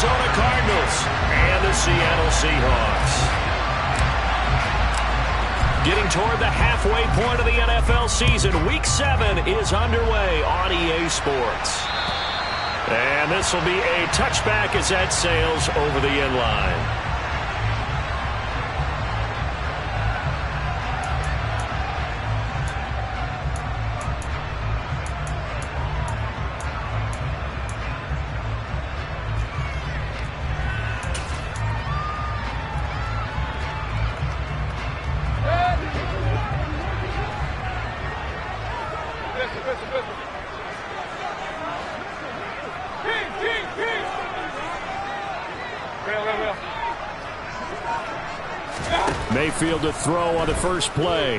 Arizona Cardinals and the Seattle Seahawks. Getting toward the halfway point of the NFL season, Week 7 is underway on EA Sports. And this will be a touchback as that sails over the end line. Mayfield to throw on the first play.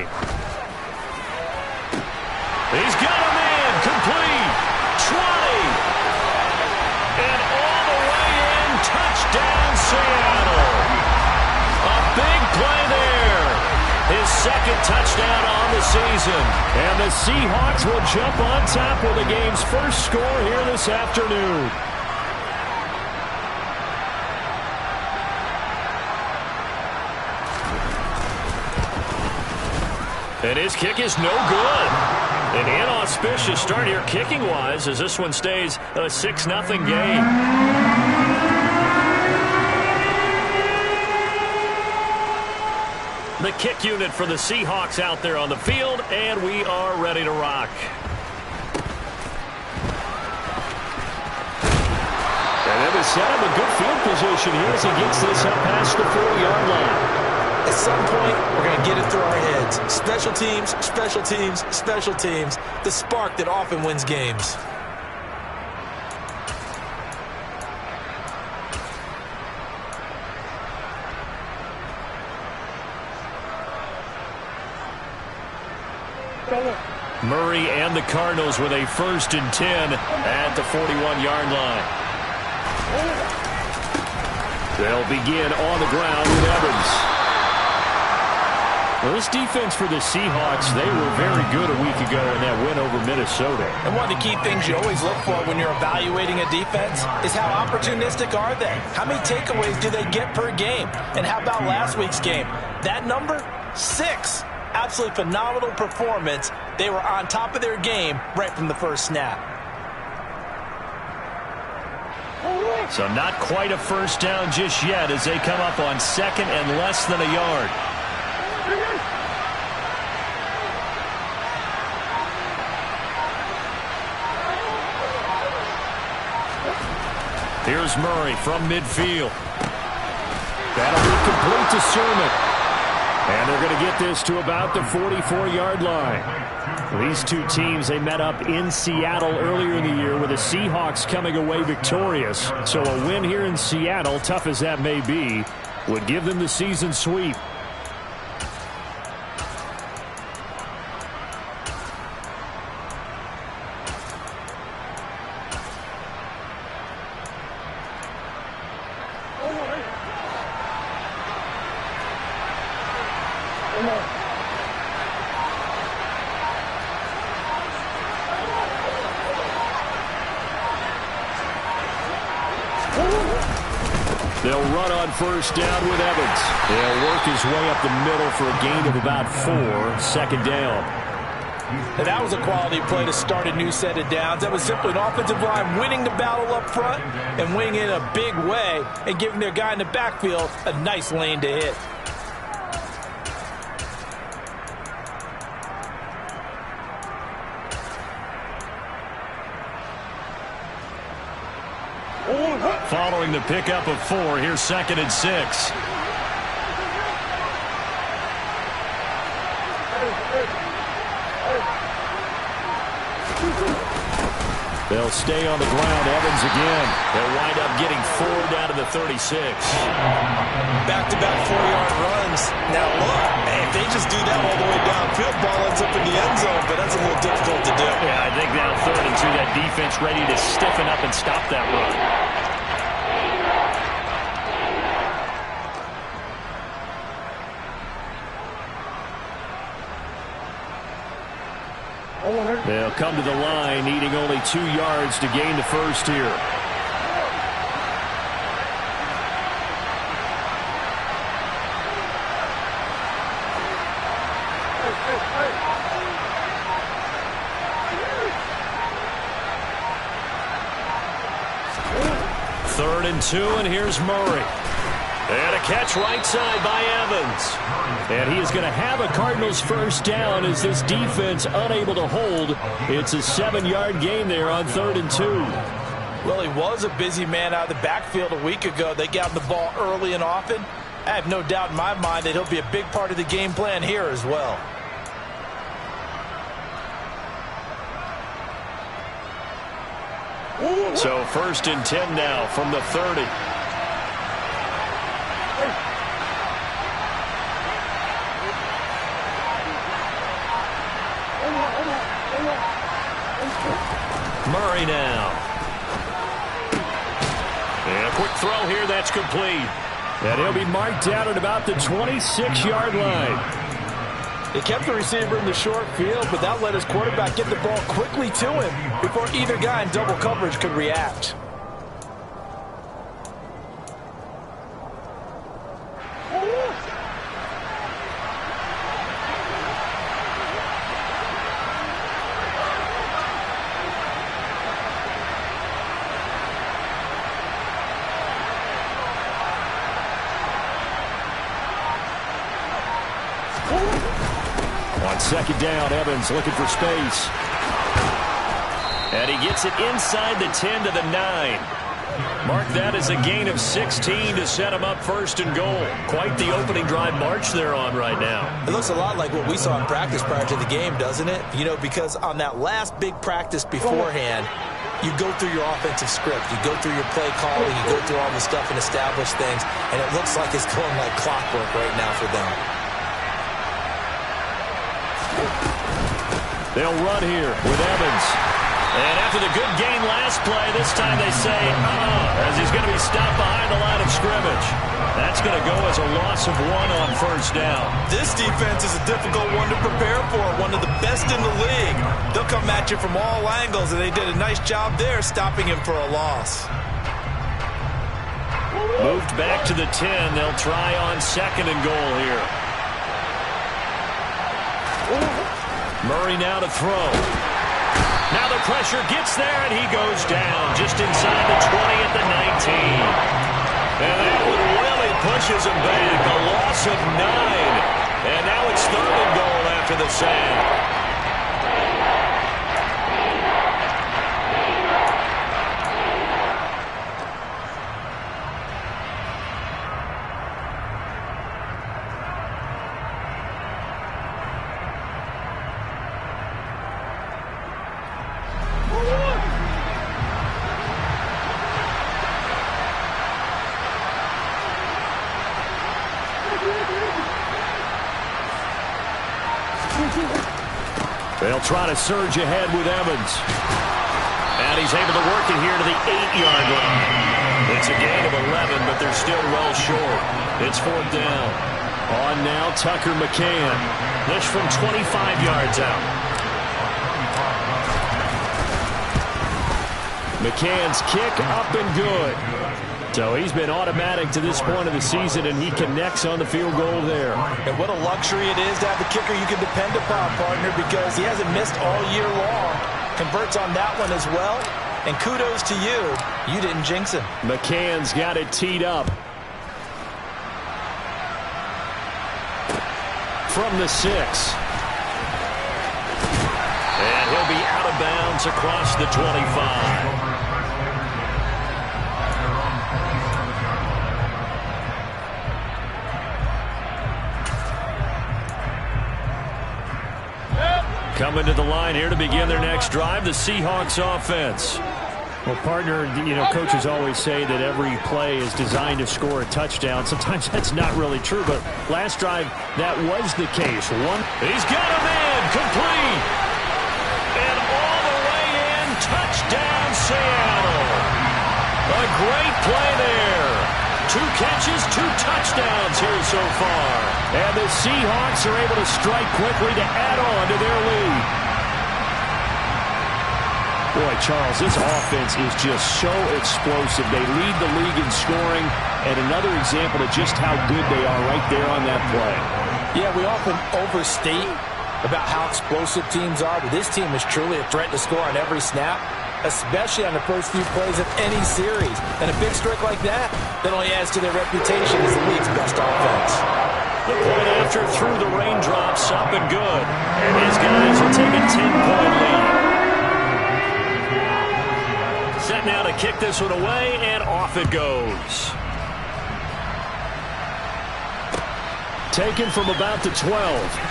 He's got a man complete. 20. And all the way in. Touchdown, Seattle. A big play there. His second touchdown on the season. And the Seahawks will jump on top with the game's first score here this afternoon. And his kick is no good. An inauspicious start here kicking-wise as this one stays a 6-0 game. The kick unit for the Seahawks out there on the field, and we are ready to rock. And they've set up a good field position here as he gets this up past the 4-yard line. At some point, we're going to get it through our heads. Special teams, special teams, special teams. The spark that often wins games. Murray and the Cardinals with a 1st and 10 at the 41-yard line. They'll begin on the ground with Evans. Well, this defense for the Seahawks, they were very good a week ago in that win over Minnesota. And one of the key things you always look for when you're evaluating a defense is how opportunistic are they? How many takeaways do they get per game? And how about last week's game? That number, 6. Absolutely phenomenal performance. They were on top of their game right from the first snap. So not quite a first down just yet as they come up on 2nd and less than a yard. Here's Murray from midfield. That'll be complete to Sermon. And they're going to get this to about the 44-yard line. These two teams, they met up in Seattle earlier in the year with the Seahawks coming away victorious. So a win here in Seattle, tough as that may be, would give them the season sweep. They'll run on first down with Evans. They'll work his way up the middle for a gain of about 4, 2nd down. And that was a quality play to start a new set of downs. That was simply an offensive line winning the battle up front and winning it in a big way and giving their guy in the backfield a nice lane to hit. Following the pickup of 4, here's 2nd and 6. They'll stay on the ground. Evans again. They'll wind up getting 4 down to the 36. Back-to-back 4-yard runs. Now look, if they just do that all the way downfield, ball ends up in the end zone, but that's a little difficult to do. Yeah, I think now 3rd and 2, that defense ready to stiffen up and stop that run. They'll come to the line, needing only 2 yards to gain the first here. 3rd and 2, and here's Murray. And a catch right side by Evans. And he is going to have a Cardinals first down as this defense unable to hold. It's a 7-yard gain there on 3rd and 2. Well, he was a busy man out of the backfield a week ago. They got the ball early and often. I have no doubt in my mind that he'll be a big part of the game plan here as well. So 1st and 10 now from the 30. Murray now. And a quick throw here, that's complete. And he'll be marked down at about the 26-yard line. They kept the receiver in the short field, but that let his quarterback get the ball quickly to him before either guy in double coverage could react. On 2nd down, Evans looking for space. And he gets it inside the 10 to the 9. Mark that as a gain of 16 to set him up 1st and goal. Quite the opening drive march they're on right now. It looks a lot like what we saw in practice prior to the game, doesn't it? You know, because on that last big practice beforehand, you go through your offensive script. You go through your play calling. You go through all the stuff and establish things. And it looks like it's going like clockwork right now for them. They'll run here with Evans. And after the good gain last play, this time they say, as he's going to be stopped behind the line of scrimmage. That's going to go as a loss of 1 on 1st down. This defense is a difficult one to prepare for, one of the best in the league. They'll come at you from all angles, and they did a nice job there stopping him for a loss. Moved back to the 10. They'll try on 2nd and goal here. Murray now to throw. Now the pressure gets there, and he goes down just inside the 20 at the 19. And that one really pushes him back. A loss of 9. And now it's 3rd and goal after the sack. They'll try to surge ahead with Evans. And he's able to work it here to the 8-yard line. It's a gain of 11, but they're still well short. It's 4th down. On now, Tucker McCann. This from 25 yards out. McCann's kick up and good. So he's been automatic to this point of the season, and he connects on the field goal there. And what a luxury it is to have a kicker you can depend upon, partner, because he hasn't missed all year long. Converts on that one as well. And kudos to you. You didn't jinx him. McCann's got it teed up. From the 6. And he'll be out of bounds across the 25. Coming to the line here to begin their next drive, the Seahawks offense. Well, partner, you know, coaches always say that every play is designed to score a touchdown. Sometimes that's not really true, but last drive, that was the case. He's got him in, complete. And all the way in, touchdown Seattle. A great play there. 2 catches, 2 touchdowns here so far. And the Seahawks are able to strike quickly to add on to their lead. Boy, Charles, this offense is just so explosive. They lead the league in scoring, and another example of just how good they are right there on that play. Yeah, we often overstate about how explosive teams are, but this team is truly a threat to score on every snap. especially on the first few plays of any series. And a big streak like that only adds to their reputation as the league's best offense. The point after through the raindrops, up and good. And his guys will take a 10-point lead. Set now to kick this one away, and off it goes. Taken from about the 12.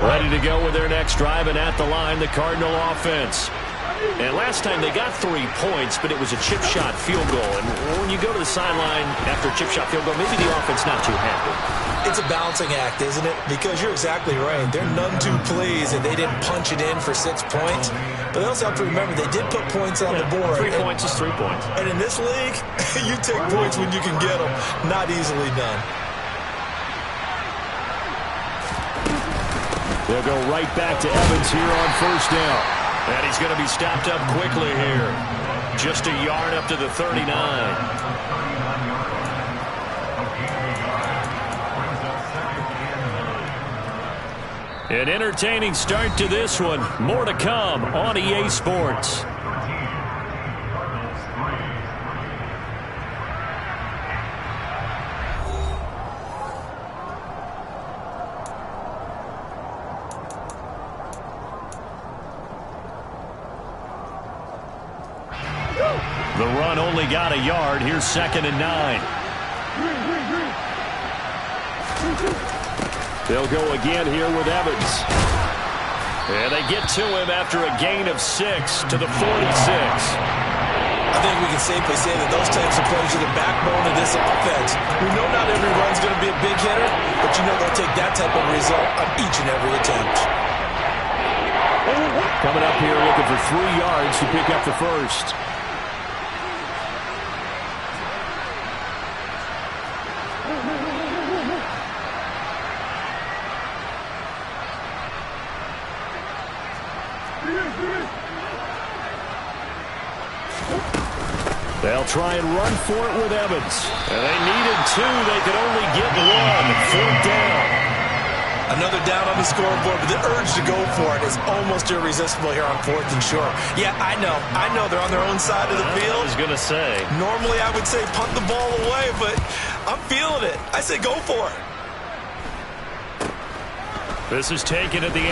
Ready to go with their next drive, and at the line, the Cardinal offense. And last time they got 3 points, but it was a chip shot field goal. And when you go to the sideline after a chip shot field goal, maybe the offense not too happy. It's a balancing act, isn't it? Because you're exactly right. They're none too pleased that they didn't punch it in for 6 points. But they also have to remember they did put points on the board. 3 points is 3 points. And in this league, you take points when you can get them. Not easily done. They'll go right back to Evans here on first down. And he's going to be stopped up quickly here. Just a yard up to the 39. An entertaining start to this one. More to come on EA Sports. The run only got a yard. Here's 2nd and 9. They'll go again here with Evans. And they get to him after a gain of 6 to the 46. I think we can safely say that those types of plays are the backbone of this offense. We know not every run's going to be a big hitter, but you know they'll take that type of result on each and every attempt. Coming up here looking for 3 yards to pick up the first. They'll try and run for it with Evans. And they needed 2. They could only get 1. 4th down. Another down on the scoreboard, but the urge to go for it is almost irresistible here on 4th and short. Yeah, I know they're on their own side of the field. I was going to say. Normally I would say punt the ball away, but I'm feeling it. I say go for it. This is taken at the 18.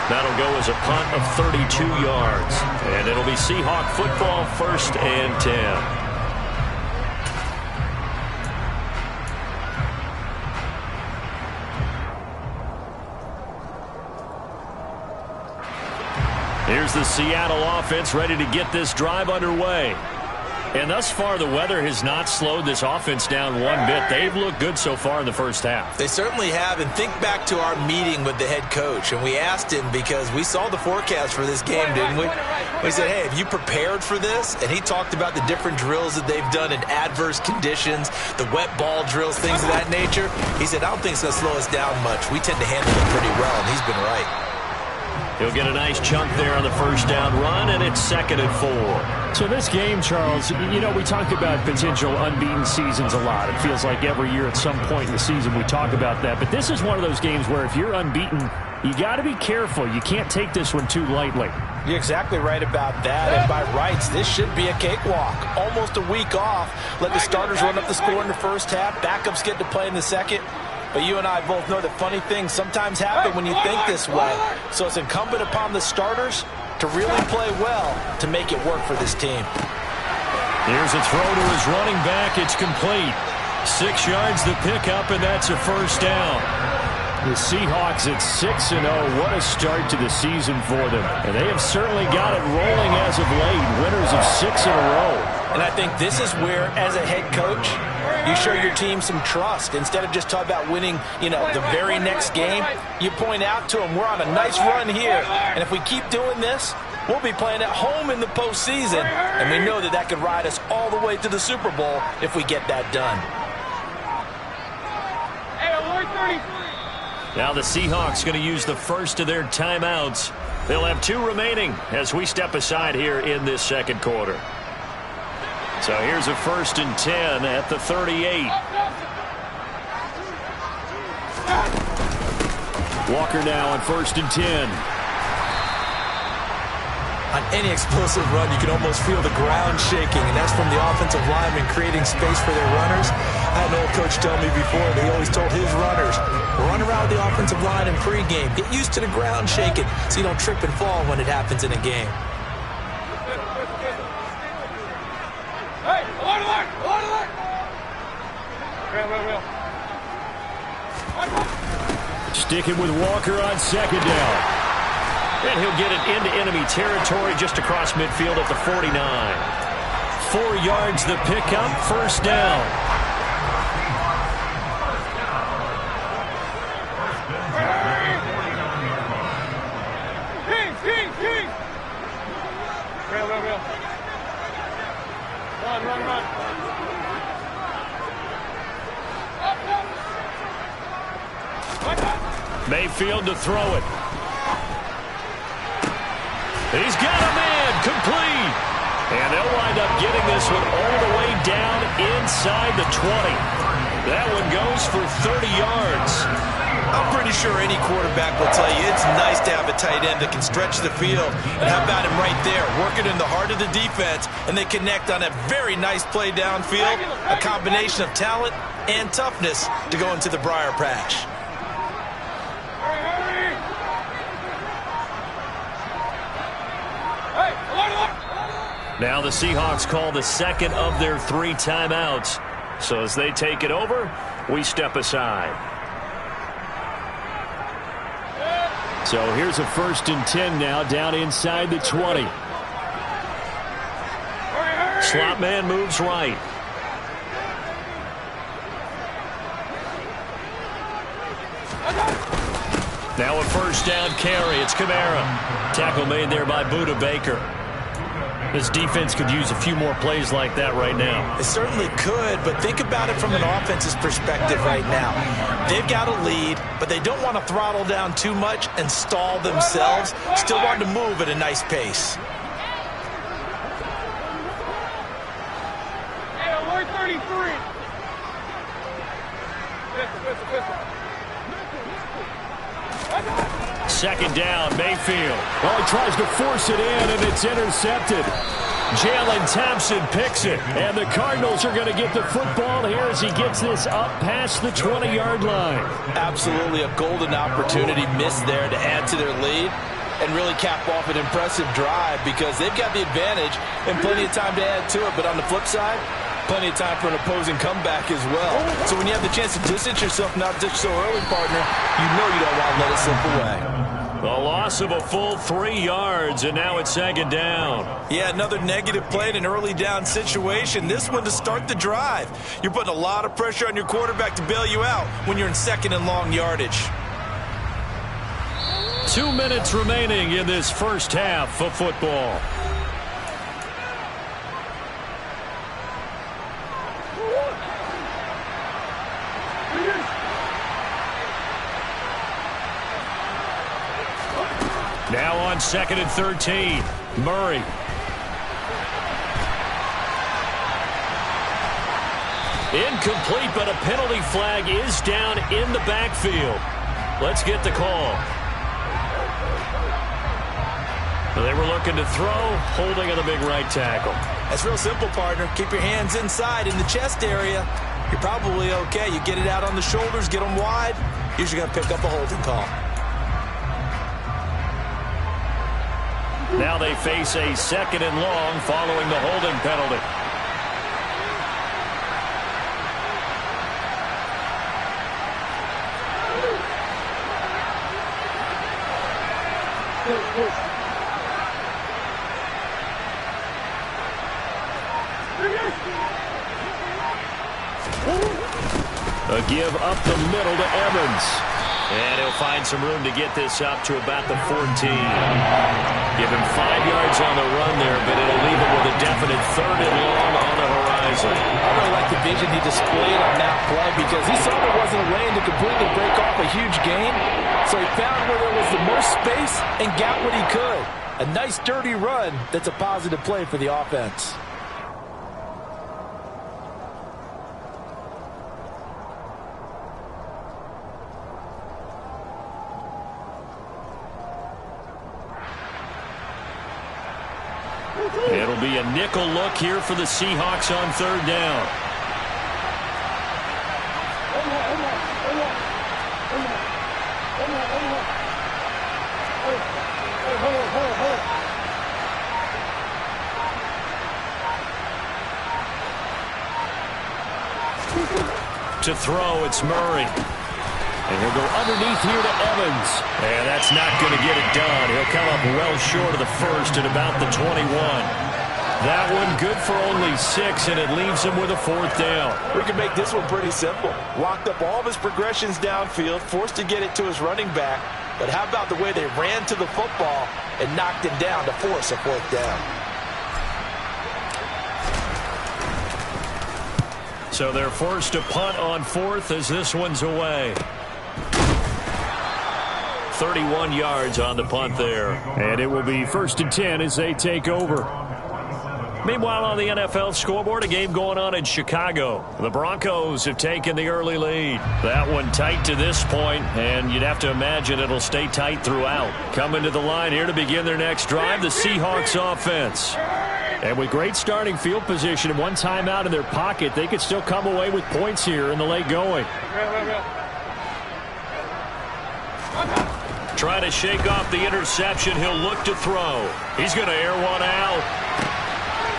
That'll go as a punt of 32 yards. And it'll be Seahawk football, 1st and 10. Here's the Seattle offense ready to get this drive underway. And thus far, the weather has not slowed this offense down one bit. They've looked good so far in the first half. They certainly have. And think back to our meeting with the head coach. And we asked him because we saw the forecast for this game, didn't we? We said, hey, have you prepared for this? And he talked about the different drills that they've done in adverse conditions, the wet ball drills, things of that nature. He said, I don't think it's going to slow us down much. We tend to handle it pretty well, and he's been right. He'll get a nice chunk there on the first down run, and it's 2nd and 4. So this game, Charles, you know, we talk about potential unbeaten seasons a lot. It feels like every year at some point in the season we talk about that. But this is one of those games where if you're unbeaten, you got to be careful. You can't take this one too lightly. You're exactly right about that. And by rights, this should be a cakewalk. Almost a week off. Let the starters run up the score in the first half. Backups get to play in the second. But you and I both know that funny things sometimes happen when you think this way. So it's incumbent upon the starters to really play well to make it work for this team. Here's a throw to his running back. It's complete. 6 yards to pick up, and that's a first down. The Seahawks at 6-0. What a start to the season for them. And they have certainly got it rolling as of late. Winners of 6 in a row. And I think this is where, as a head coach, you show your team some trust. Instead of just talking about winning, you know, the very next game, you point out to them, we're on a nice run here. And if we keep doing this, we'll be playing at home in the postseason. And we know that that could ride us all the way to the Super Bowl if we get that done. Now the Seahawks going to use the first of their timeouts. They'll have 2 remaining as we step aside here in this second quarter. So here's a 1st and 10 at the 38. Walker now on 1st and 10. On any explosive run, you can almost feel the ground shaking, and that's from the offensive linemen creating space for their runners. I had an old coach tell me before, that he always told his runners, run around the offensive line in pregame. Get used to the ground shaking so you don't trip and fall when it happens in a game. Sticking with Walker on 2nd down. And he'll get it into enemy territory just across midfield at the 49. 4 yards the pickup, 1st down. Run. Mayfield to throw it. He's got a man, complete. And they'll wind up getting this one all the way down inside the 20. That one goes for 30 yards. I'm pretty sure any quarterback will tell you it's nice to have a tight end that can stretch the field. And how about him right there, working in the heart of the defense, and they connect on a very nice play downfield, a combination of talent and toughness to go into the briar patch. Now the Seahawks call the 2nd of their 3 timeouts. So as they take it over, we step aside. So here's a 1st and 10 now down inside the 20. Slot man moves right. Now a 1st down carry. It's Kamara. Tackle made there by Budda Baker. This defense could use a few more plays like that right now. It certainly could, but think about it from an offense's perspective right now. They've got a lead, but they don't want to throttle down too much and stall themselves. Still want to move at a nice pace. Yeah, 133. 2nd down, Mayfield. Well, he tries to force it in, and it's intercepted. Jalen Thompson picks it, and the Cardinals are going to get the football here as he gets this up past the 20-yard line. Absolutely a golden opportunity missed there to add to their lead and really cap off an impressive drive because they've got the advantage and plenty of time to add to it. But on the flip side, plenty of time for an opposing comeback as well. So when you have the chance to distance yourself not just so early, partner, you know you don't want to let it slip away. The loss of a full 3 yards, and now it's 2nd down. Yeah, another negative play in an early down situation. This one to start the drive. You're putting a lot of pressure on your quarterback to bail you out when you're in 2nd and long yardage. 2 minutes remaining in this first half of football. Now on 2nd and 13. Murray. Incomplete, but a penalty flag is down in the backfield. Let's get the call. They were looking to throw, holding on the big right tackle. That's real simple, partner. Keep your hands inside in the chest area. You're probably okay. You get it out on the shoulders, get them wide. Usually going to pick up a holding call. Now they face a 2nd and long following the holding penalty. A give up the middle to Evans. And he'll find some room to get this up to about the 14. Give him 5 yards on the run there, but it'll leave him with a definite 3rd and long on the horizon. I really like the vision he displayed on that play because he saw there wasn't a lane to completely break off a huge gain. So he found where there was the most space and got what he could. A nice, dirty run that's a positive play for the offense. It'll be a nickel look here for the Seahawks on 3rd down. To throw, it's Murray. And he'll go underneath here to Evans. And that's not going to get it done. He'll come up well short of the 1st at about the 21. That one good for only 6, and it leaves him with a 4th down. We can make this one pretty simple. Locked up all of his progressions downfield, forced to get it to his running back. But how about the way they ran to the football and knocked him down to force a 4th down? So they're forced to punt on 4th as this one's away. 31 yards on the punt there. And it will be 1st and 10 as they take over. Meanwhile, on the NFL scoreboard, a game going on in Chicago. The Broncos have taken the early lead. That one tight to this point, and you'd have to imagine it'll stay tight throughout. Coming to the line here to begin their next drive, the Seahawks offense. And with great starting field position and one timeout in their pocket, they could still come away with points here in the late going. Trying to shake off the interception. He'll look to throw. He's going to air one out.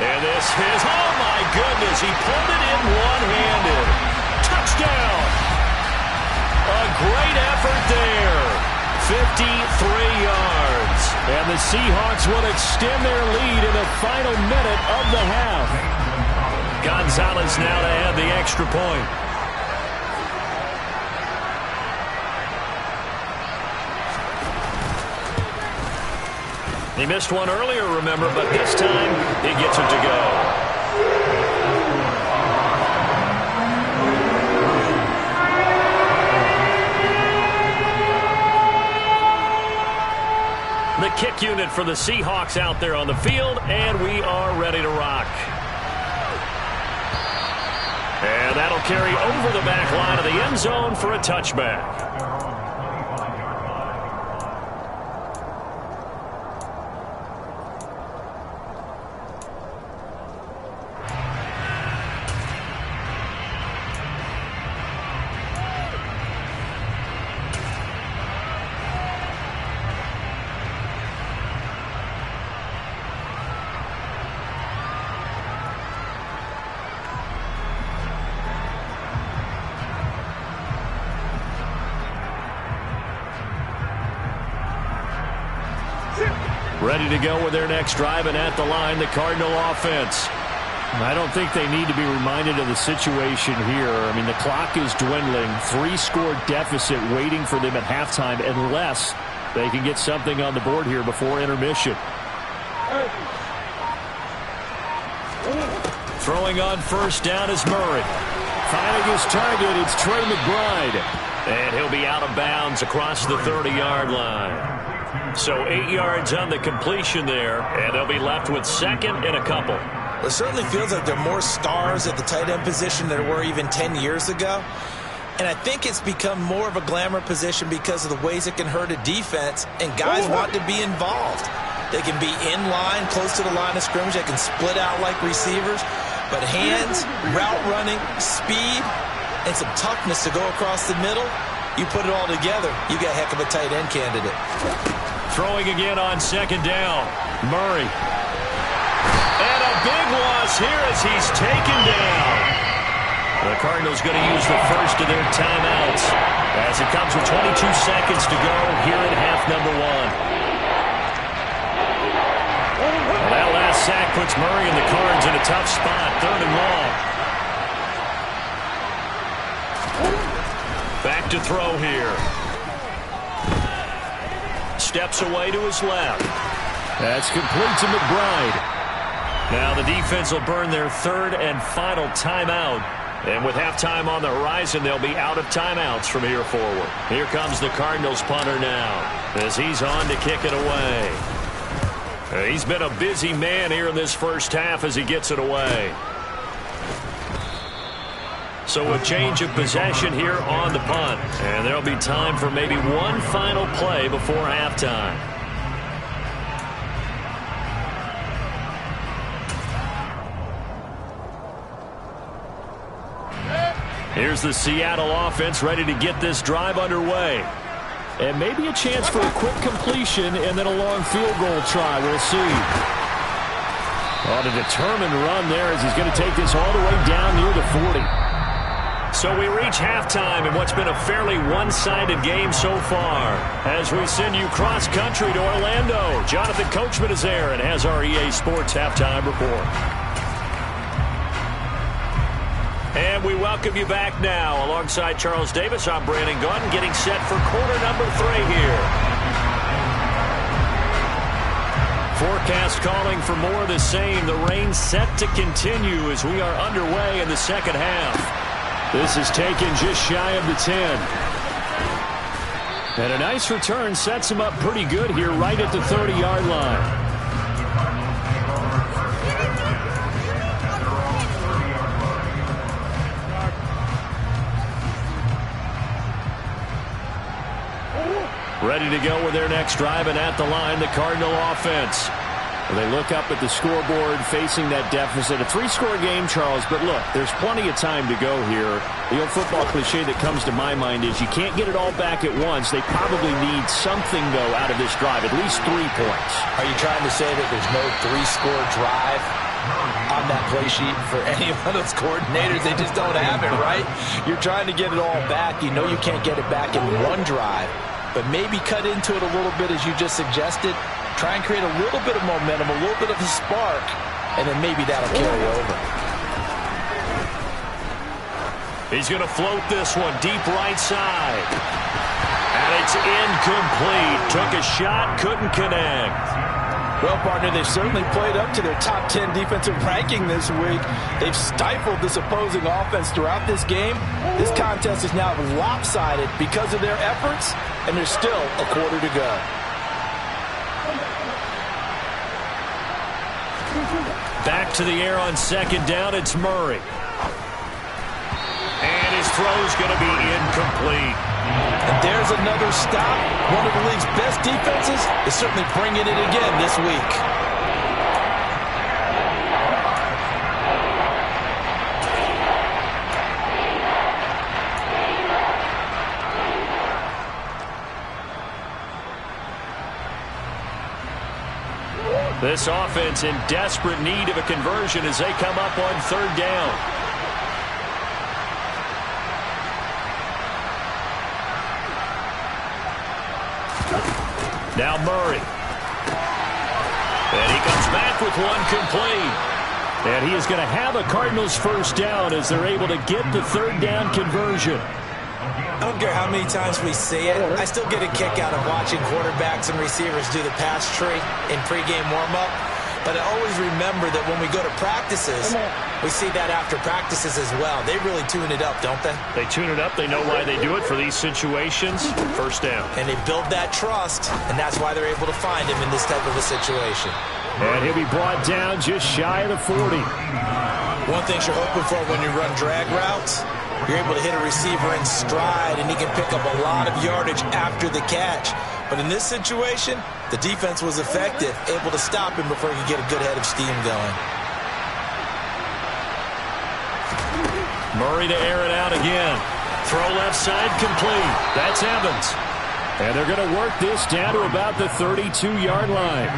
And this is, oh my goodness, he pulled it in one-handed. Touchdown! A great effort there. 53 yards. And the Seahawks will extend their lead in the final minute of the half. Gonzalez now to add the extra point. He missed one earlier, remember, but this time he gets it to go. The kick unit for the Seahawks out there on the field, and we are ready to rock. And that'll carry over the back line of the end zone for a touchback. Ready to go with their next drive, and at the line, the Cardinal offense. I don't think they need to be reminded of the situation here. I mean, the clock is dwindling. 3-score deficit waiting for them at halftime unless they can get something on the board here before intermission. Throwing on 1st down is Murray. Finding his target, it's Trey McBride. And he'll be out of bounds across the 30-yard line. So 8 yards on the completion there, and they'll be left with 2nd and a couple. It certainly feels like there are more stars at the tight end position than there were even 10 years ago. And I think it's become more of a glamour position because of the ways it can hurt a defense, and guys want to be involved. They can be in line, close to the line of scrimmage. They can split out like receivers. But hands, route running, speed, and some toughness to go across the middle, you put it all together, you got a heck of a tight end candidate. Throwing again on 2nd down. Murray. And a big loss here as he's taken down. The Cardinals going to use the first of their timeouts as it comes with 22 seconds to go here in half number 1. Well, that last sack puts Murray and the Cards in a tough spot, 3rd and long. Back to throw here. steps away to his left. That's complete to McBride. Now the defense will burn their third and final timeout. And with halftime on the horizon, they'll be out of timeouts from here forward. Here comes the Cardinals punter now as he's on to kick it away. He's been a busy man here in this first half as he gets it away. So a change of possession here on the punt. And there'll be time for maybe one final play before halftime. Here's the Seattle offense ready to get this drive underway. And maybe a chance for a quick completion and then a long field goal try. We'll see. On a determined run there as he's going to take this all the way down near the 40. So we reach halftime in what's been a fairly one-sided game so far. As we send you cross-country to Orlando, Jonathan Coachman is there and has our EA Sports halftime report. And we welcome you back now. Alongside Charles Davis, I'm Brandon Gaudin, getting set for quarter number 3 here. Forecast calling for more of the same. The rain set to continue as we are underway in the second half. This is taken just shy of the 10. And a nice return sets him up pretty good here right at the 30-yard line. Ready to go with their next drive, and at the line, the Cardinal offense. They look up at the scoreboard facing that deficit. A 3-score game, Charles, but look, there's plenty of time to go here. The old football cliche that comes to my mind is you can't get it all back at once. They probably need something, though, out of this drive, at least 3 points. Are you trying to say that there's no 3-score drive on that play sheet for any one of those coordinators? They just don't have it, right? You're trying to get it all back. You know you can't get it back in one drive, but maybe cut into it a little bit as you just suggested. Try and create a little bit of momentum, a little bit of a spark, and then maybe that'll carry over. He's going to float this one deep right side. And it's incomplete. Took a shot, couldn't connect. Well, partner, they've certainly played up to their top 10 defensive ranking this week. They've stifled this opposing offense throughout this game. This contest is now lopsided because of their efforts, and there's still a quarter to go. Back to the air on second down, it's Murray. And his throw's going to be incomplete. And there's another stop. One of the league's best defenses is certainly bringing it again this week. This offense in desperate need of a conversion as they come up on third down. Now Murray. And he comes back with one complete. And he is going to have a Cardinals first down as they're able to get the third down conversion. I don't care how many times we see it. I still get a kick out of watching quarterbacks and receivers do the pass tree in pregame warm-up. But I always remember that when we go to practices, we see that after practices as well. They really tune it up, don't they? They tune it up. They know why they do it for these situations. First down. And they build that trust, and that's why they're able to find him in this type of a situation. And he'll be brought down just shy of the 40. One thing you're hoping for when you run drag routes, you're able to hit a receiver in stride, and he can pick up a lot of yardage after the catch. But in this situation, the defense was effective, able to stop him before he could get a good head of steam going. Murray to air it out again. Throw left side complete. That's Evans. And they're going to work this down to about the 32-yard line.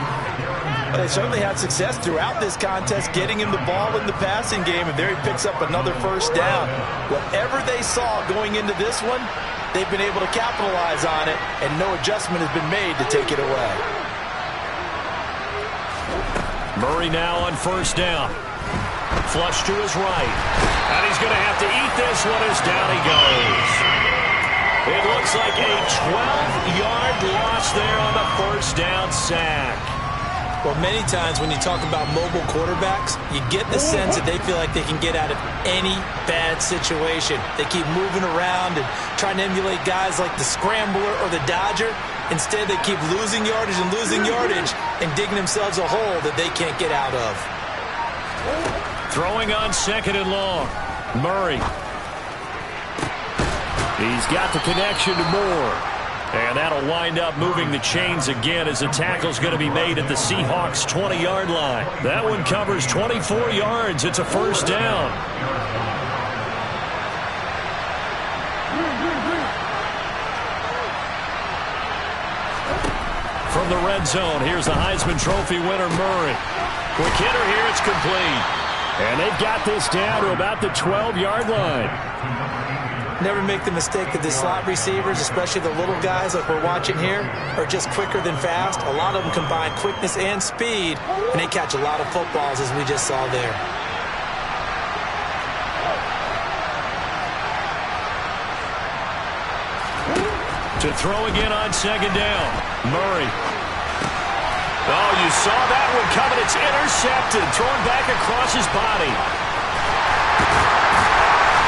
They certainly had success throughout this contest getting him the ball in the passing game, and there he picks up another first down. Whatever they saw going into this one, they've been able to capitalize on it, and no adjustment has been made to take it away. Murray now on first down. Flush to his right. And he's going to have to eat this one as down he goes. It looks like a Yard loss there on the first down sack. Well, many times when you talk about mobile quarterbacks, you get the sense that they feel like they can get out of any bad situation. They keep moving around and trying to emulate guys like the Scrambler or the Dodger. Instead, they keep losing yardage and digging themselves a hole that they can't get out of. Throwing on second and long. Murray. He's got the connection to Moore. And that'll wind up moving the chains again as the tackle's going to be made at the Seahawks' 20-yard line. That one covers 24 yards. It's a first down. From the red zone, here's the Heisman Trophy winner, Murray. Quick hitter here, it's complete. And they've got this down to about the 12-yard line. Never make the mistake that the slot receivers, especially the little guys like we're watching here, are just quicker than fast. A lot of them combine quickness and speed, and they catch a lot of footballs, as we just saw there. To throw again on second down. Murray. Oh, you saw that one coming. It's intercepted. Thrown back across his body.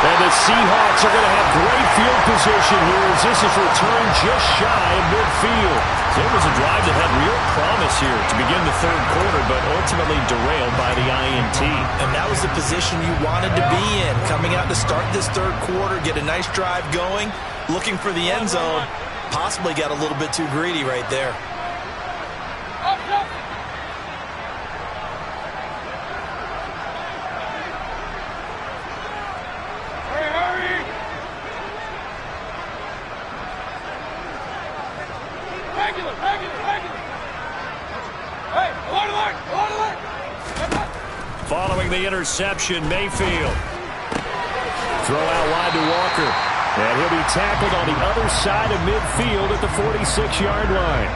And the Seahawks are going to have great field position here as this is returned just shy of midfield. So it was a drive that had real promise here to begin the third quarter, but ultimately derailed by the INT. And that was the position you wanted to be in. Coming out to start this third quarter, get a nice drive going, looking for the end zone. Possibly got a little bit too greedy right there. Following the interception, Mayfield. Throw out wide to Walker. And he'll be tackled on the other side of midfield at the 46-yard line.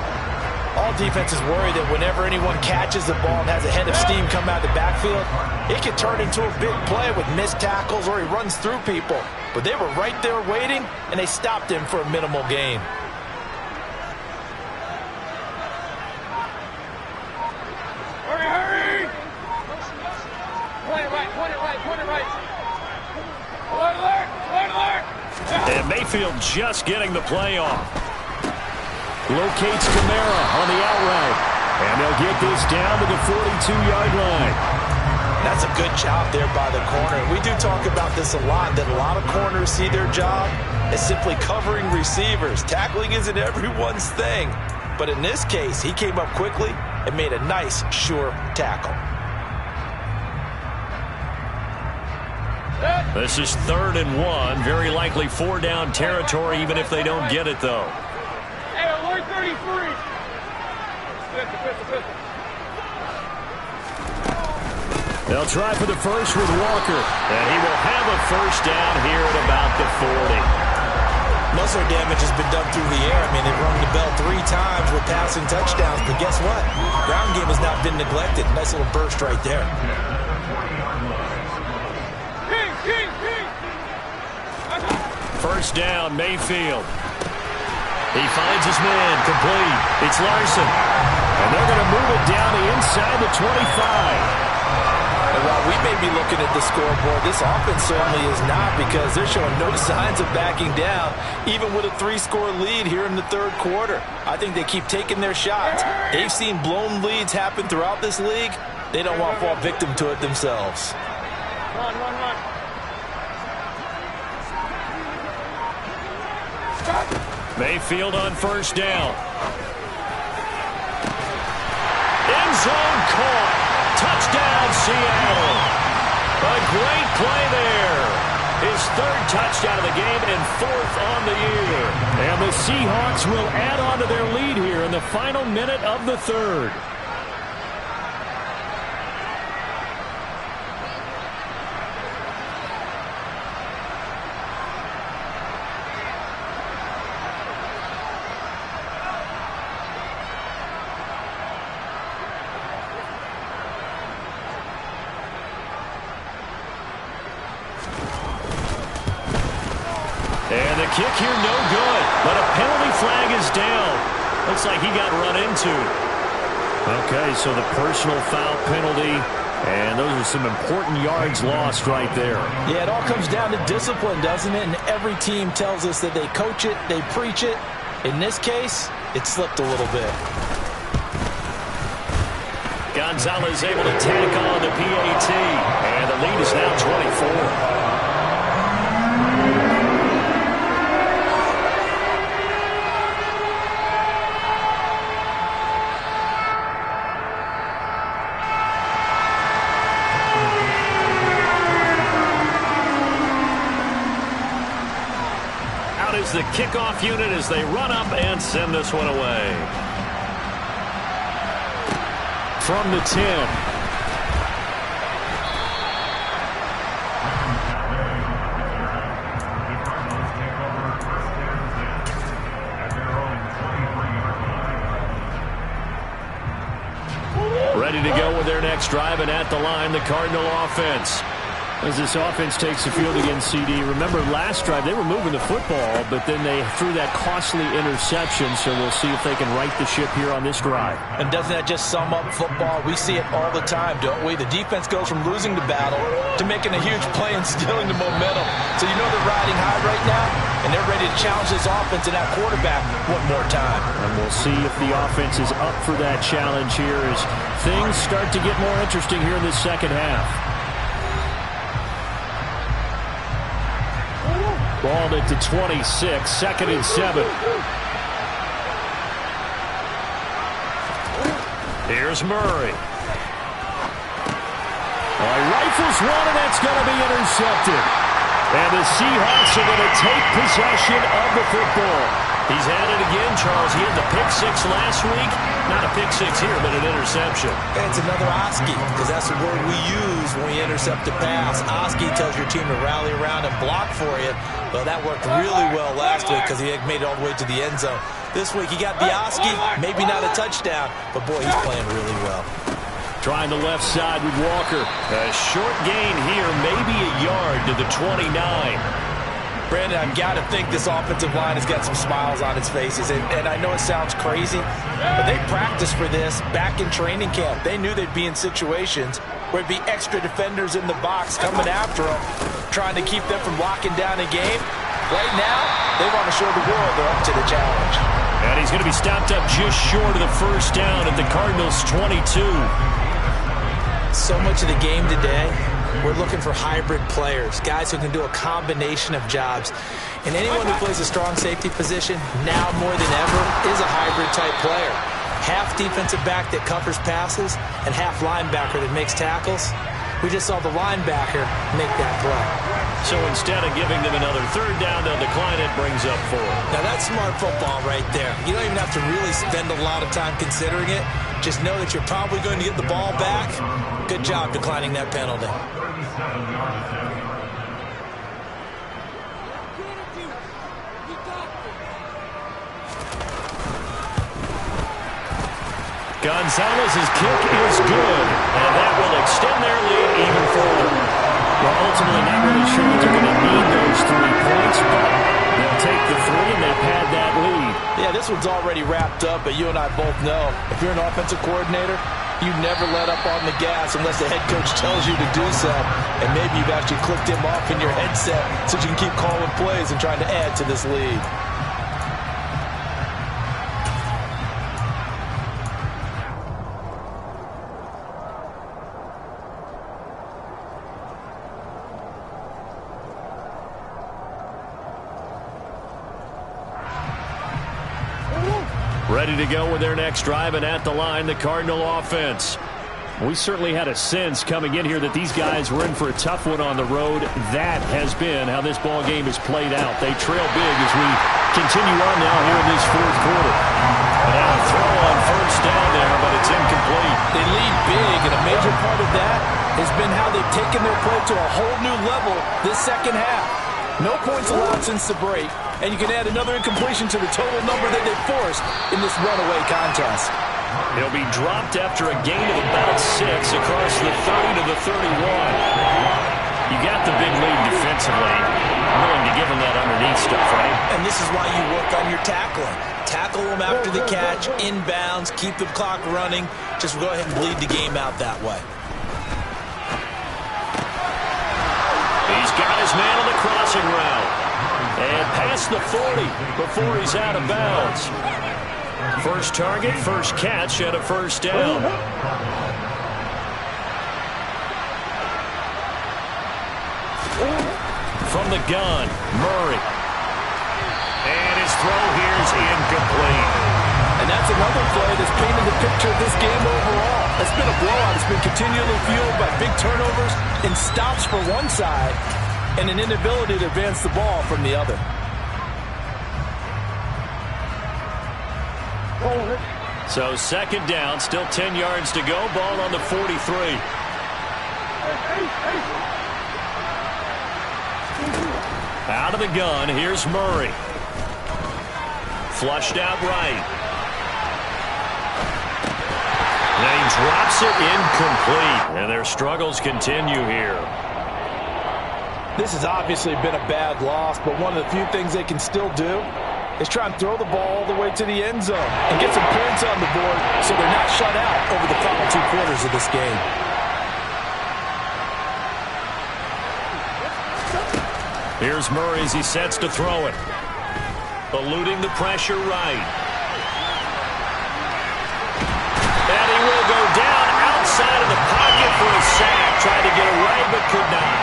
All defenses worry that whenever anyone catches the ball and has a head of steam come out of the backfield, it can turn into a big play with missed tackles or he runs through people. But they were right there waiting, and they stopped him for a minimal gain. Hurry! Point it right. Alert! And Mayfield just getting the play off. Locates Kamara on the outright. And they'll get this down to the 42-yard line. That's a good job there by the corner. We do talk about this a lot, that a lot of corners see their job as simply covering receivers. Tackling isn't everyone's thing. But in this case, he came up quickly and made a nice, sure tackle. This is 3rd and 1. Very likely 4-down territory, even if they don't get it, though. Hey, alert 33. Pistol. They'll try for the first with Walker. And he will have a first down here at about the 40. Most of their damage has been done through the air. I mean, they've rung the bell 3 times with passing touchdowns. But guess what? Ground game has not been neglected. Nice little burst right there. First down, Mayfield. He finds his man, complete. It's Larson. And they're going to move it down to inside the 25. And while we may be looking at the scoreboard, this offense certainly is not, because they're showing no signs of backing down, even with a 3-score lead here in the third quarter. I think they keep taking their shots. They've seen blown leads happen throughout this league. They don't want to fall victim to it themselves. Run. Mayfield on first down. End zone caught. Touchdown, Seattle. A great play there. His 3rd touchdown of the game and 4th on the year. And the Seahawks will add on to their lead here in the final minute of the 3rd. And the kick here, no good. But a penalty flag is goes down. Looks like he got run into. Okay, so the personal foul penalty, and those are some important yards lost right there. Yeah, it all comes down to discipline, doesn't it? And every team tells us that they coach it, they preach it. In this case, it slipped a little bit. Gonzalez able to tack on the PAT, and the lead is now 24. Out is the kickoff unit as they run up and send this one away. From the 10. Ready to go with their next drive, and at the line, the Cardinal offense. As this offense takes the field against CD, remember last drive they were moving the football, but then they threw that costly interception, so we'll see if they can right the ship here on this drive. And doesn't that just sum up football? We see it all the time, don't we? The defense goes from losing the battle to making a huge play and stealing the momentum. So you know they're riding high right now, and they're ready to challenge this offense and that quarterback one more time. And we'll see if the offense is up for that challenge here as things start to get more interesting here in this second half. Ball at the 26, 2nd and 7. Here's Murray. Rifles one, and that's going to be intercepted. And the Seahawks are going to take possession of the football. He's had it again, Charles. He had the pick 6 last week. Not a pick 6 here, but an interception. It's another Oski, because that's the word we use when we intercept a pass. Oski tells your team to rally around and block for you. Well, that worked really well last week because he made it all the way to the end zone. This week he got the Oski, maybe not a touchdown, but boy, he's playing really well. Trying the left side with Walker. A short gain here, maybe a yard to the 29. Brandon, I've got to think this offensive line has got some smiles on its faces. And I know it sounds crazy, but they practiced for this back in training camp. They knew they'd be in situations where it'd be extra defenders in the box coming after them, trying to keep them from locking down a game. Right now, they want to show the world they're up to the challenge. And he's going to be stopped up just short of the first down at the Cardinals' 22. So much of the game today, we're looking for hybrid players, guys who can do a combination of jobs. And anyone who plays a strong safety position, now more than ever, is a hybrid-type player. Half defensive back that covers passes and half linebacker that makes tackles. We just saw the linebacker make that play. So instead of giving them another third down, they'll decline it, brings up 4. Now that's smart football right there. You don't even have to really spend a lot of time considering it. Just know that you're probably going to get the ball back. Good job declining that penalty. Gonzalez's kick is good, and that will extend their lead even further. Well, ultimately, not really sure that they're going to need those 3 points, but they'll take the 3, and they've had that lead. Yeah, this one's already wrapped up, but you and I both know if you're an offensive coordinator, you never let up on the gas unless the head coach tells you to do so. And maybe you've actually clicked him off in your headset so you can keep calling plays and trying to add to this lead. Ready to go with their next drive, and at the line, the Cardinal offense. We certainly had a sense coming in here that these guys were in for a tough one on the road. That has been how this ball game has played out. They trail big as we continue on now here in this 4th quarter. And now a throw on first down there, but it's incomplete. They lead big, and a major part of that has been how they've taken their play to a whole new level this second half. No points allowed since the break, and you can add another incompletion to the total number that they've forced in this runaway contest. He'll be dropped after a gain of about 6 across the 30 to the 31. You got the big lead defensively. Willing to give them that underneath stuff, right? And this is why you work on your tackling. Tackle them after the catch, inbounds, keep the clock running. Just go ahead and bleed the game out that way. He's got his man on the crossing route. And past the 40 before he's out of bounds. First target, first catch, and a first down. From the gun, Murray. And his throw here is incomplete. And that's another play that's painted the picture of this game overall. It's been a blowout. It's been continually fueled by big turnovers and stops for one side and an inability to advance the ball from the other. So second down, still 10 yards to go. Ball on the 43. Out of the gun, here's Murray. Flushed out right. And he drops it incomplete. And their struggles continue here. This has obviously been a bad loss, but one of the few things they can still do is try and throw the ball all the way to the end zone and get some points on the board so they're not shut out over the final 2 quarters of this game. Here's Murray as he sets to throw it. Eluding the pressure right. And he will go down outside of the pocket for a sack. Tried to get away but could not.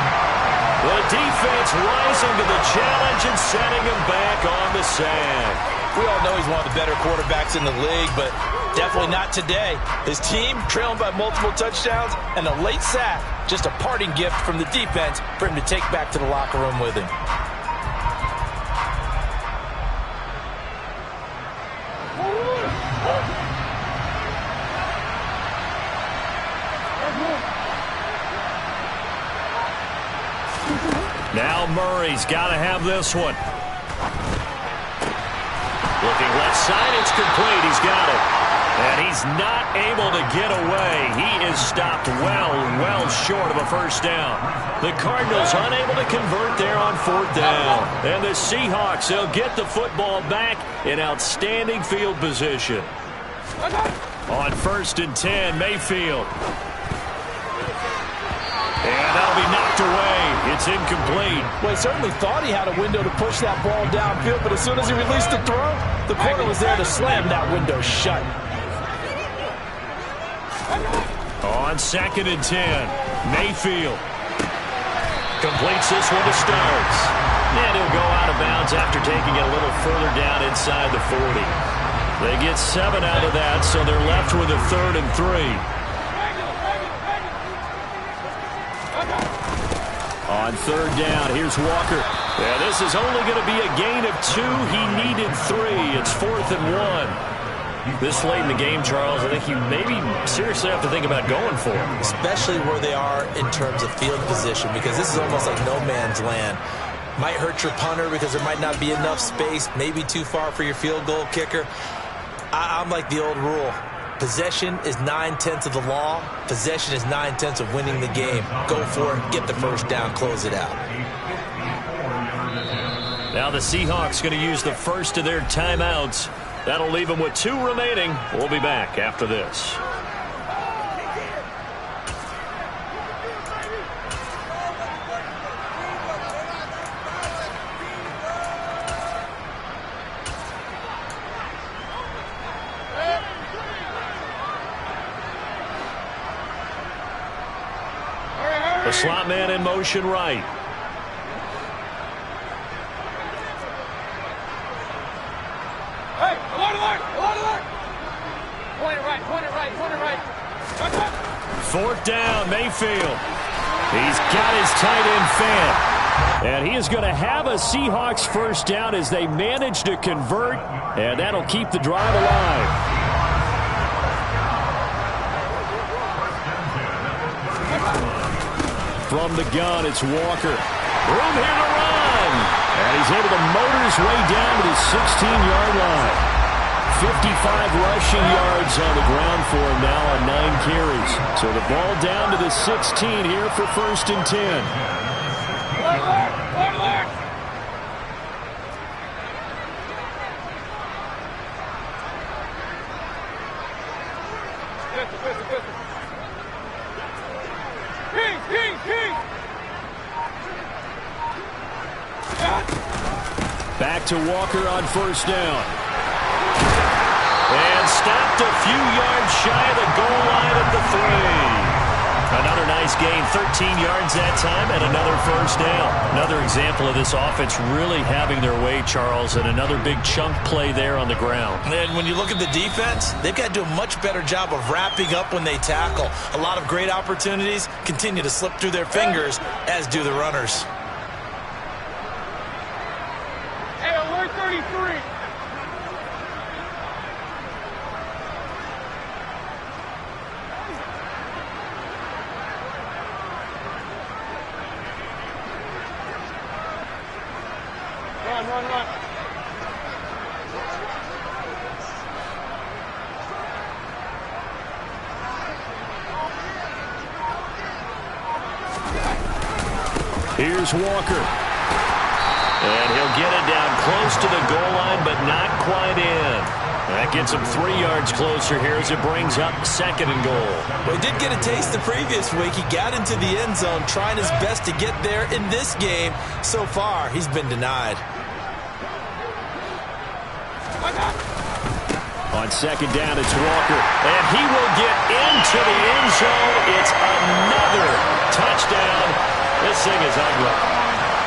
The defense rising to the challenge and setting him back on the sack. We all know he's one of the better quarterbacks in the league, but definitely not today. His team trailing by multiple touchdowns and a late sack. Just a parting gift from the defense for him to take back to the locker room with him. Now Murray's got to have this one. Looking left side, it's complete. He's got it. And he's not able to get away. He is stopped well short of a first down. The Cardinals unable to convert there on 4th down. And the Seahawks, they'll get the football back in outstanding field position. On 1st and 10, Mayfield. And that'll be knocked away. It's incomplete. Well, he certainly thought he had a window to push that ball downfield, but as soon as he released the throw, the corner was there to slam that window shut. On 2nd and 10, Mayfield completes this one to Starks. And he'll go out of bounds after taking it a little further down inside the 40. They get 7 out of that, so they're left with a 3rd and 3. On 3rd down, here's Walker. Yeah, this is only going to be a gain of 2. He needed 3. It's 4th and 1. This late in the game, Charles, I think you maybe seriously have to think about going for it. Especially where they are in terms of field position, because this is almost like no man's land. Might hurt your punter because there might not be enough space, maybe too far for your field goal kicker. I'm like the old rule. Possession is 9/10 of the law. Possession is 9/10 of winning the game. Go for it, get the first down, close it out. Now the Seahawks going to use the first of their timeouts. That'll leave them with 2 remaining. We'll be back after this. The slot man in motion right. Hey, alert! Point it right. 4th down, Mayfield. He's got his tight end fan. And he is going to have a Seahawks first down as they manage to convert. And that'll keep the drive alive. From the gun, it's Walker. Room here to run. And he's able to motor his way down to the 16-yard line. 55 rushing yards on the ground for him now on 9 carries. So the ball down to the 16 here for 1st and 10. Back to Walker on first down. And stopped a few yards shy of the goal line at the 3. Another nice gain, 13 yards that time, and another first down. Another example of this offense really having their way, Charles, and another big chunk play there on the ground. And when you look at the defense, they've got to do a much better job of wrapping up when they tackle. A lot of great opportunities continue to slip through their fingers, as do the runners. Hey, alert 33. Run. Here's Walker. And he'll get it down close to the goal line, but not quite in. That gets him 3 yards closer here as it brings up 2nd and goal. Well, he did get a taste the previous week. He got into the end zone, trying his best to get there in this game. So far, he's been denied. On 2nd down, it's Walker. And he will get into the end zone. It's another touchdown. This thing is ugly.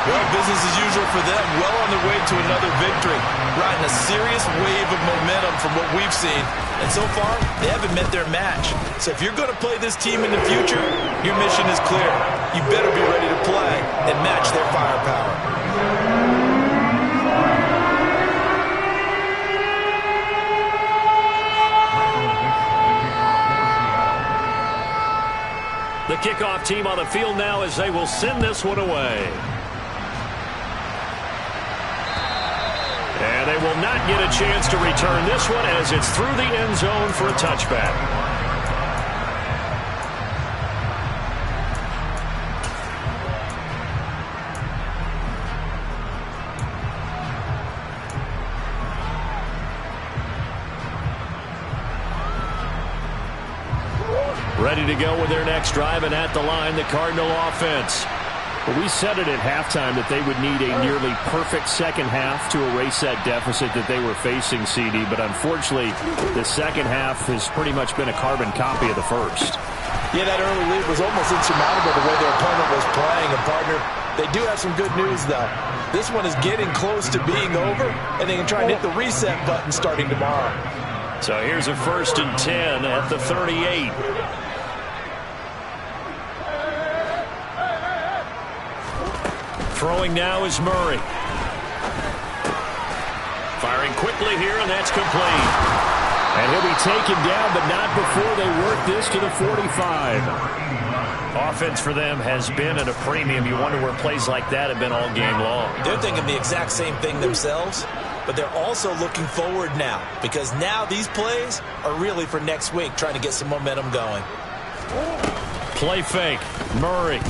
Well, business as usual for them. Well on their way to another victory. Riding a serious wave of momentum from what we've seen. And so far, they haven't met their match. So if you're going to play this team in the future, your mission is clear. You better be ready to play and match their firepower. The kickoff team on the field now as they will send this one away. And they will not get a chance to return this one as it's through the end zone for a touchback. Ready to go with their next drive, and at the line, the Cardinal offense. Well, we said it at halftime that they would need a nearly perfect second half to erase that deficit that they were facing, CD. But unfortunately, the second half has pretty much been a carbon copy of the first. Yeah, that early lead was almost insurmountable the way their opponent was playing. And, partner, they do have some good news, though. This one is getting close to being over, and they can try and hit the reset button starting tomorrow. So here's a 1st and 10 at the 38. Throwing now is Murray. Firing quickly here, and that's complete. And he'll be taken down, but not before they work this to the 45. Offense for them has been at a premium. You wonder where plays like that have been all game long. They're thinking the exact same thing themselves, but they're also looking forward now because now these plays are really for next week, trying to get some momentum going. Play fake. Murray.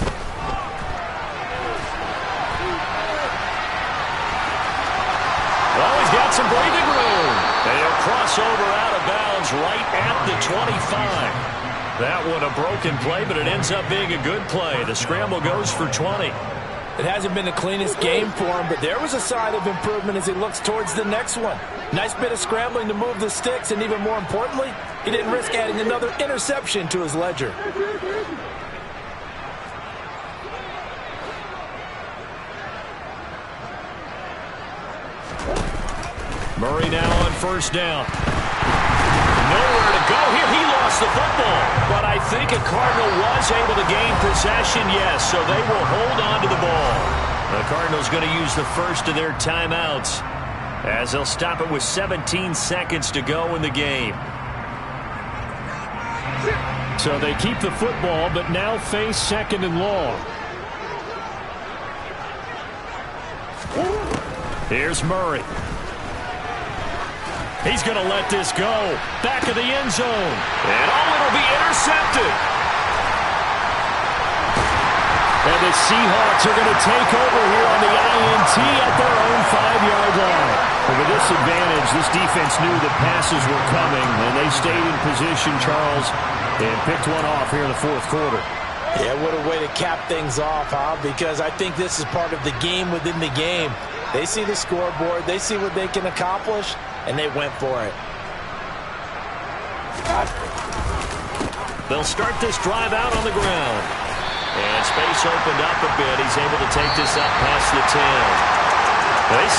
Oh, he's got some breathing room. They'll cross over out of bounds right at the 25. That one a broken play, but it ends up being a good play. The scramble goes for 20. It hasn't been the cleanest game for him, but there was a sign of improvement as he looks towards the next one. Nice bit of scrambling to move the sticks, and even more importantly, he didn't risk adding another interception to his ledger. Murray now on 1st down. Nowhere to go here. He lost the football. But I think a Cardinal was able to gain possession, yes, so they will hold on to the ball. The Cardinals going to use the first of their timeouts as they'll stop it with 17 seconds to go in the game. So they keep the football, but now face 2nd and long. Here's Murray. He's going to let this go. Back of the end zone. And it'll be intercepted. And the Seahawks are going to take over here on the INT at their own 5-yard line. And with this advantage, this defense knew the passes were coming, and they stayed in position, Charles, and picked one off here in the fourth quarter. Yeah, what a way to cap things off, huh? Because I think this is part of the game within the game. They see the scoreboard, they see what they can accomplish, and they went for it. They'll start this drive out on the ground. And space opened up a bit. He's able to take this up past the 10. They